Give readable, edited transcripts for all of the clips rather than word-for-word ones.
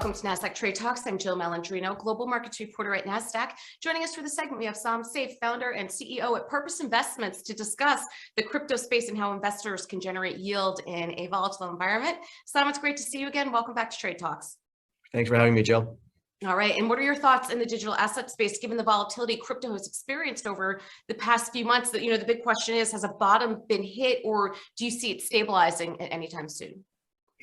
Welcome to Nasdaq Trade Talks. I'm Jill Malandrino, Global Markets Reporter at Nasdaq. Joining us for the segment, we have Som Seif, founder and CEO at Purpose Investments, to discuss the crypto space and how investors can generate yield in a volatile environment. Som, it's great to see you again. Welcome back to Trade Talks. Thanks for having me, Jill. All right. And what are your thoughts in the digital asset space, given the volatility crypto has experienced over the past few months? That, the big question is, has a bottom been hit, or do you see it stabilizing at any time soon?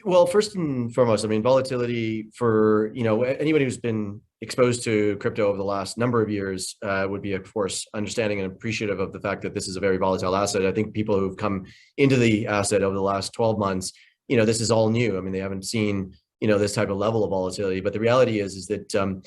Well, first and foremost, volatility for, anybody who's been exposed to crypto over the last number of years would be, of course, understanding and appreciative of the fact that this is a very volatile asset. I think people who've come into the asset over the last 12 months, this is all new. They haven't seen, this type of level of volatility. But the reality is that,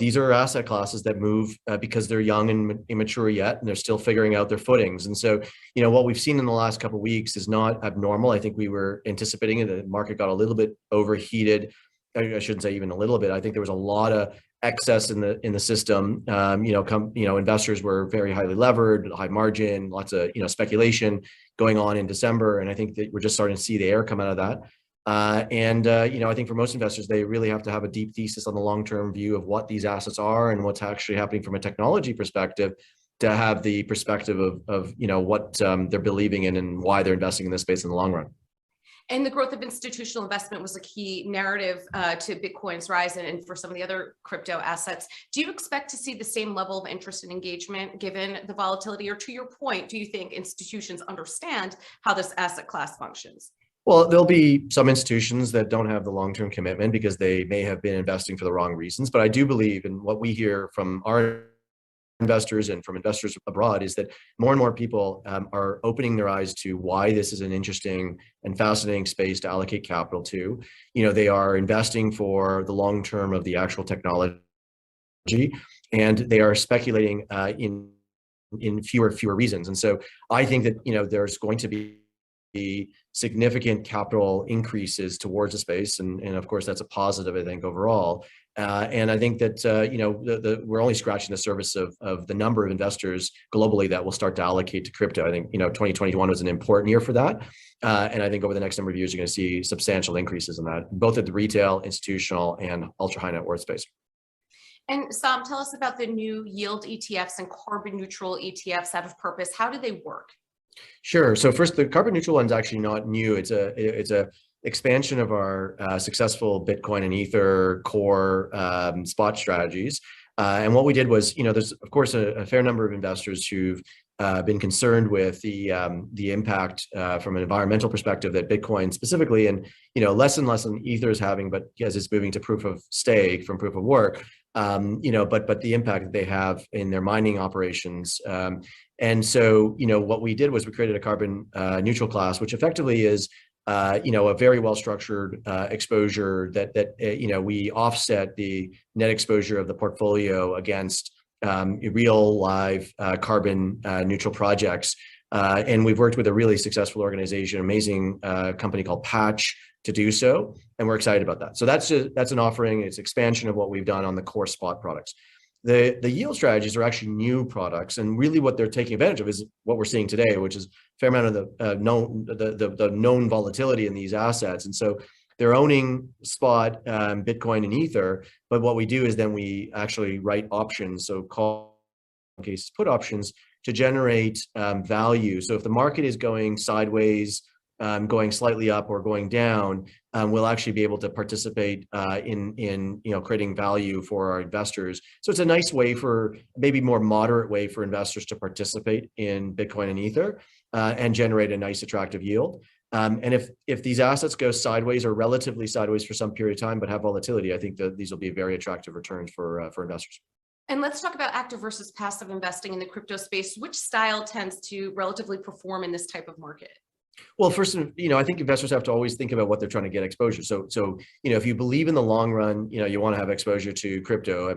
these are asset classes that move because they're young and immature yet, and they're still figuring out their footings. And so, what we've seen in the last couple of weeks is not abnormal. I think we were anticipating it. The market got a little bit overheated. I shouldn't say even a little bit. I think there was a lot of excess in the system. Investors were very highly levered, high margin, lots of speculation going on in December, and I think that we're just starting to see the air come out of that. I think for most investors, they really have to have a deep thesis on the long-term view of what these assets are and what's actually happening from a technology perspective, to have the perspective of what they're believing in and why they're investing in this space in the long run. And the growth of institutional investment was a key narrative to Bitcoin's rise and for some of the other crypto assets. Do you expect to see the same level of interest and engagement given the volatility? Or to your point, do you think institutions understand how this asset class functions? Well, there'll be some institutions that don't have the long-term commitment because they may have been investing for the wrong reasons. But I do believe, in what we hear from our investors and from investors abroad, is that more and more people are opening their eyes to why this is an interesting and fascinating space to allocate capital to. They are investing for the long term of the actual technology, and they are speculating in fewer reasons. And so I think that there's going to be significant capital increases towards the space, and of course that's a positive, I think, overall. And I think that we're only scratching the surface of the number of investors globally that will start to allocate to crypto. I think 2021 was an important year for that, and I think over the next number of years you're going to see substantial increases in that, both at the retail, institutional, and ultra high net worth space. And Som, tell us about the new yield ETFs and carbon neutral ETFs out of Purpose. How do they work? Sure. So first, the carbon neutral one's actually not new. It's a expansion of our successful Bitcoin and Ether core spot strategies. And what we did was, there's of course a fair number of investors who've been concerned with the impact from an environmental perspective that Bitcoin specifically, and less and less than Ether is having, but as it's moving to proof of stake from proof of work, but the impact that they have in their mining operations. And so, what we did was we created a carbon neutral class, which effectively is, a very well-structured exposure that we offset the net exposure of the portfolio against real live carbon neutral projects. And we've worked with a really successful organization, amazing company called Patch, to do so, and we're excited about that. So that's an offering. It's expansion of what we've done on the core spot products. The yield strategies are actually new products, and really what they're taking advantage of is what we're seeing today, which is a fair amount of the known volatility in these assets. And so they're owning spot Bitcoin and Ether, but what we do is then we actually write options, so call cases put options, to generate value. So if the market is going sideways, going slightly up or going down, we'll actually be able to participate in creating value for our investors. So it's a nice way, for maybe more moderate way, for investors to participate in Bitcoin and Ether and generate a nice attractive yield. And if these assets go sideways or relatively sideways for some period of time but have volatility, I think that these will be very attractive returns for investors. And let's talk about active versus passive investing in the crypto space. Which style tends to relatively perform in this type of market? Well, first, I think investors have to always think about what they're trying to get exposure. So if you believe in the long run, you want to have exposure to crypto.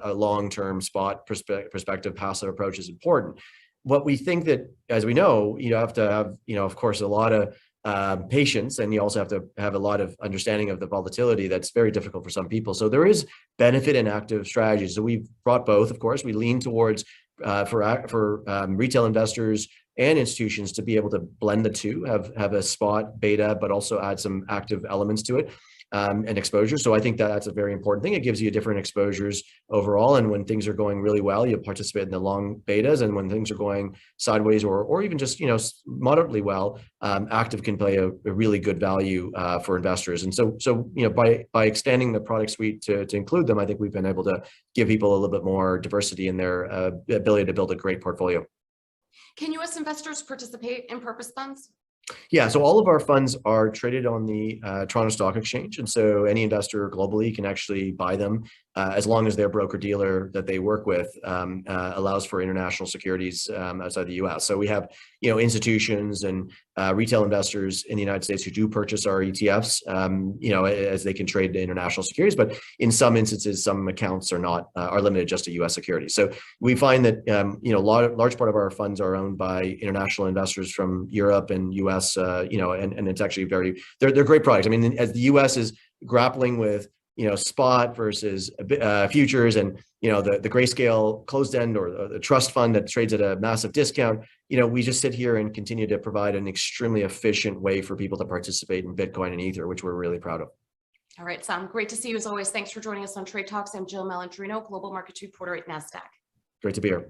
A long-term spot perspective, passive approach is important. What we think that, as we know, you have to have, of course, a lot of patience, and you also have to have a lot of understanding of the volatility that's very difficult for some people. So there is benefit in active strategies. So we've brought both, of course. We lean towards for retail investors and institutions to be able to blend the two, have a spot beta, but also add some active elements to it. and exposure. So I think that that's a very important thing. It gives you different exposures overall. And when things are going really well, you participate in the long betas. And when things are going sideways or even just, moderately well, active can play a really good value for investors. And so by extending the product suite to include them, I think we've been able to give people a little bit more diversity in their ability to build a great portfolio. Can U.S. investors participate in purpose funds? Yeah, so all of our funds are traded on the Toronto Stock Exchange. And so any investor globally can actually buy them as long as their broker dealer that they work with allows for international securities outside the US. So we have, institutions and retail investors in the United States who do purchase our ETFs, as they can trade international securities. But in some instances, some accounts are limited just to US securities. So we find that, large part of our funds are owned by international investors from Europe and US, and it's actually they're great products. I mean, as the US is grappling with, spot versus futures and, the grayscale closed end or the trust fund that trades at a massive discount, we just sit here and continue to provide an extremely efficient way for people to participate in Bitcoin and Ether, which we're really proud of. All right, Sam, great to see you as always. Thanks for joining us on Trade Talks. I'm Jill Malandrino, Global Markets Reporter at Nasdaq. Great to be here.